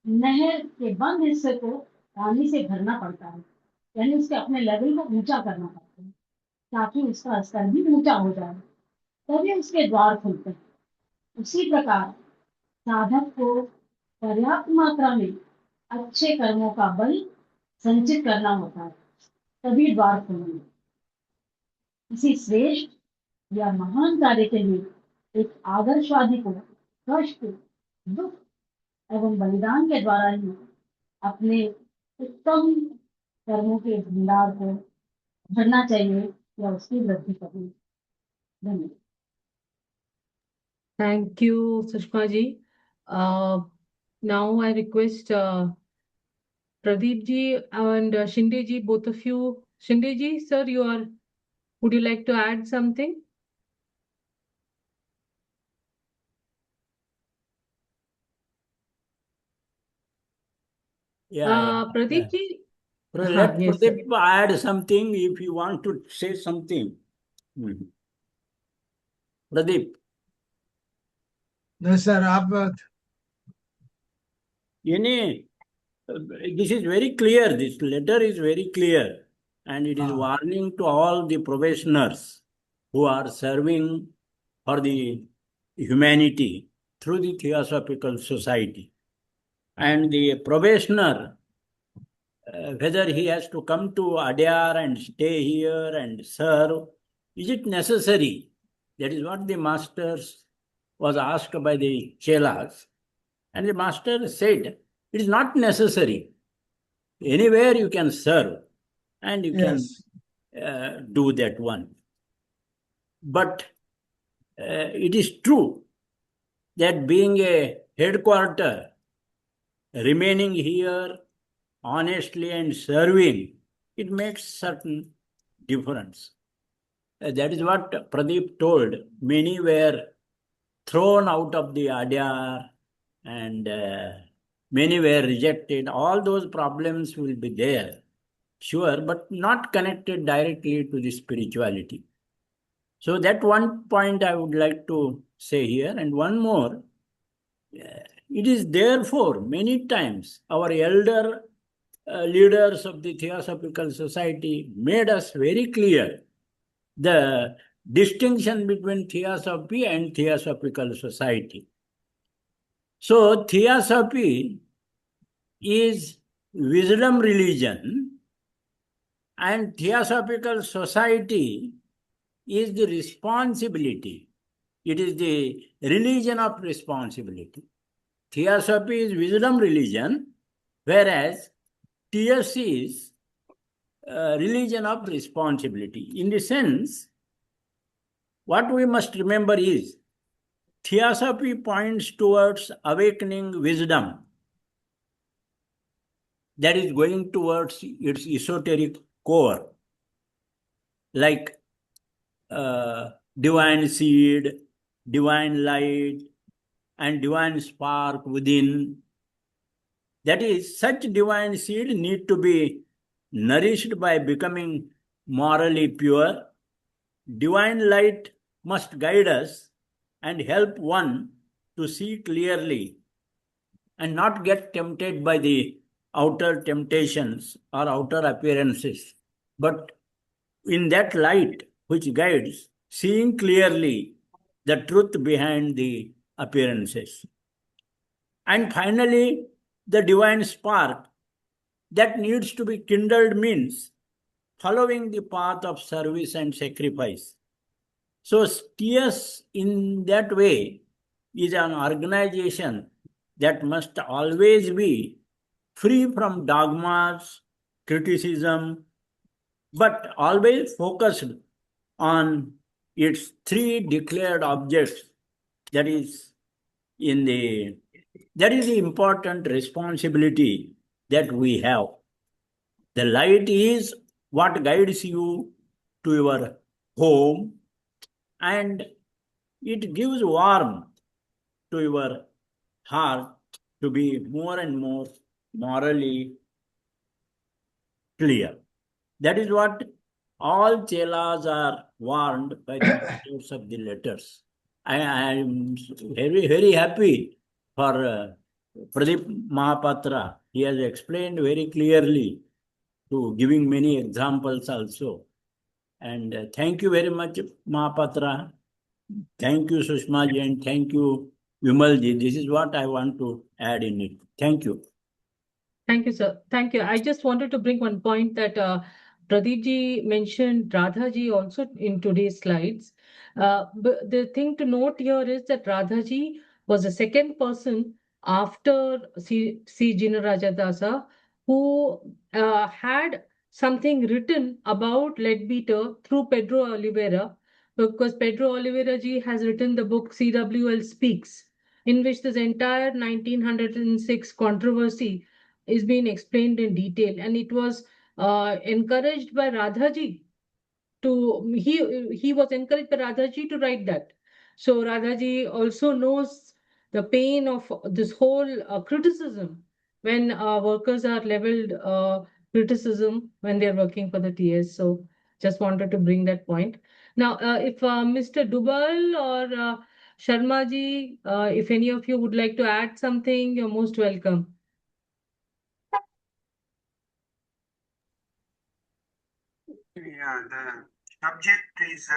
नहर के बंद हिस्से को पानी से भरना पड़ता है, यानी उसके अपने लेवल को ऊंचा करना पड़ता है ताकि उसका स्तर भी ऊंचा हो जाए, तभी उसके द्वार खुलते हैं। उसी प्रकार साधक को पर्याप्त मात्रा में अच्छे कर्मों का बल संचित करना होता है, तभी द्वार खुलेंगे। किसी श्रेष्ठ या महान कार्य के लिए एक आदर्शवादी को कष्ट, दुख एवं बलिदान के द्वारा ही अपने उत्तम कर्मों के भंडार को भरना चाहिए या उसकी वृद्धि करनी। धन्यवाद। Thank you, Sushma ji. Now I request Pradip ji and Shinde ji, both of you. Shinde ji, sir, would you like to add something? Pradip ji, Let yes, sir. Pradip add something if you want to say something. Pradip. No, sir, आप This is very clear. This letter is very clear, and it is warning to all the probationers who are serving for the humanity through the Theosophical Society. And the probationer, whether he has to come to Adyar and stay here and serve, is it necessary? That is what the masters was asked by the chelas, and the master said, it is not necessary. Anywhere you can serve and you Yes. can do that one. But it is true that being a headquarter, remaining here honestly and serving, it makes certain difference. That is what Pradip told. Many were thrown out of the Adyar and many were rejected. All those problems will be there, sure, but not connected directly to the spirituality. So that one point I would like to say here. And one more, it is therefore many times our elder leaders of the Theosophical Society made us very clear the distinction between Theosophy and Theosophical Society. So Theosophy is wisdom religion and Theosophical Society is the responsibility. It is the religion of responsibility. Theosophy is wisdom religion, whereas TSC is religion of responsibility. In the sense, what we must remember is Theosophy points towards awakening wisdom that is going towards its esoteric core, like divine seed, divine light, and divine spark within. That is, such divine seed need to be nourished by becoming morally pure. Divine light must guide us and help one to see clearly and not get tempted by the outer temptations or outer appearances. But in that light which guides, seeing clearly the truth behind the appearances. And finally, the divine spark that needs to be kindled means following the path of service and sacrifice. So, TS in that way is an organization that must always be free from dogmas, criticism, but always focused on its three declared objects. That is the important responsibility that we have. The light is what guides you to your home and it gives warmth to your heart to be more and more morally clear. That is what all chelas are warned by the masters of the letters. I am very, very happy for Pradip Mahapatra. He has explained very clearly to giving many examples also. And thank you very much, Mahapatra. Thank you, Sushma ji, and thank you, Vimal ji. This is what I want to add in it. Thank you. Thank you, sir. Thank you. I just wanted to bring one point that Pradeep ji mentioned Radha ji also in today's slides. But the thing to note here is that Radha ji was the second person after C. Jinarajadasa who had something written about Leadbeater through Pedro Oliveira, because Pedro Oliveira ji has written the book C.W.L. Speaks, in which this entire 1906 controversy is being explained in detail, and it was encouraged by Radhaji to he was encouraged by Radhaji to write that. So Radhaji also knows the pain of this whole criticism when workers are leveled criticism when they are working for the TS. So just wanted to bring that point. Now, if Mr. Dubal or Sharma ji, if any of you would like to add something, you're most welcome. Yeah, the subject is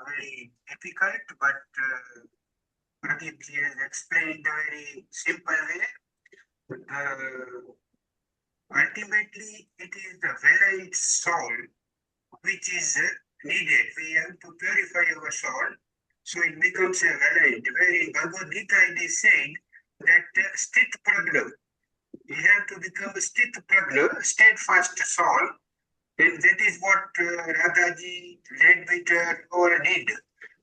very difficult, but Pradip has explained a very simple way. Ultimately, it is the valiant soul which is needed. We have to purify our soul So it becomes a variant, where in Bhagavad Gita it is said that sthit pragna, we have to become a sthit pragna, steadfast soul, and that is what Radhaji, Leadbeater, all did,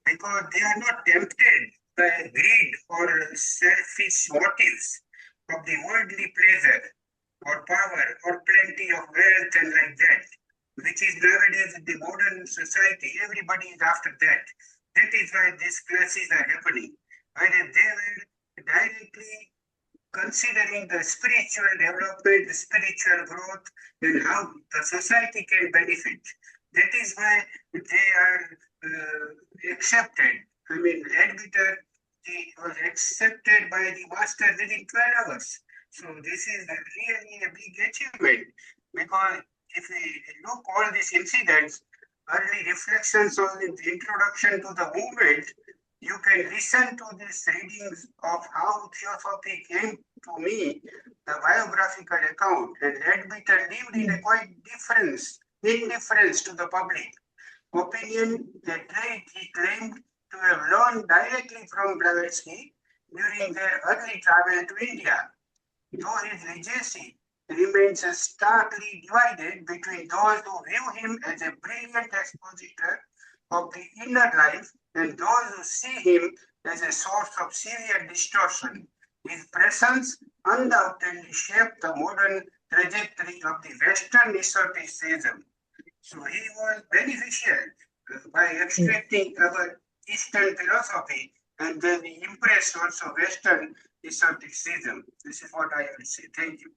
because they are not tempted by greed or selfish motives of the worldly pleasure or power or plenty of wealth and like that, which is nowadays in the modern society. Everybody is after that. That is why these classes are happening. Whereas they were directly considering the spiritual development, the spiritual growth, and how the society can benefit. That is why they are accepted. I mean, Leadbeater he was accepted by the master within 12 hours. So this is really a big achievement because if we look all these incidents, early reflections on the introduction to the movement, you can listen to these readings of how Theosophy came to me, the biographical account, and Leadbeater lived in a quite indifference to the public opinion, a trait he claimed to have learned directly from Blavatsky during their early travel to India, though his legacy remains starkly divided between those who view him as a brilliant expositor of the inner life and those who see him as a source of severe distortion. His presence undoubtedly shaped the modern trajectory of the Western esotericism. So he was beneficial by extracting our Eastern philosophy and then he impressed also Western esotericism. This is what I would say. Thank you.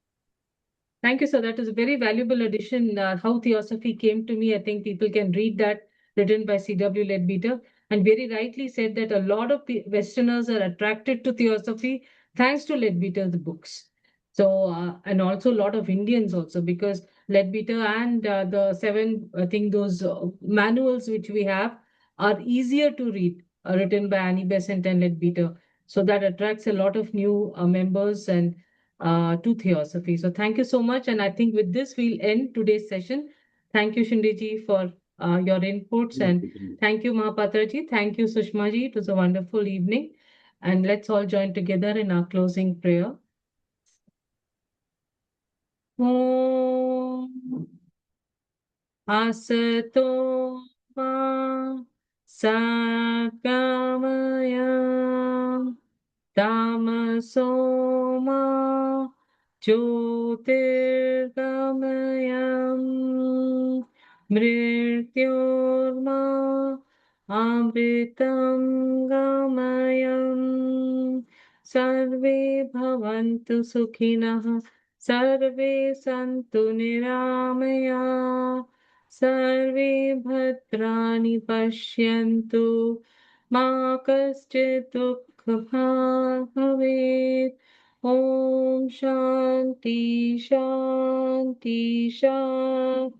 Thank you, sir. That is a very valuable addition. How Theosophy came to me. I think people can read that, written by C.W. Leadbeater, and very rightly said that a lot of Westerners are attracted to Theosophy thanks to Leadbeater's books. So, and also a lot of Indians also, because Leadbeater and the seven, I think those manuals which we have are easier to read, written by Annie Besant and Leadbeater. So that attracts a lot of new members and to Theosophy. So thank you so much. And I think with this, we'll end today's session. Thank you, Shindeji, for your inputs. And thank you, Mahapatra ji. Thank you, Sushma ji. It was a wonderful evening. And let's all join together in our closing prayer. Om Asato Ma Sakamaya Tamaso Ma Jyotirgamayam Mrityorma Amritam Gamayam Sarve Bhavantu Sukhinah Sarve Santu Niramaya Sarve Bhadrani Pashyantu Ma Kaschid Dukha Bhavet Om Shanti Shanti Shanti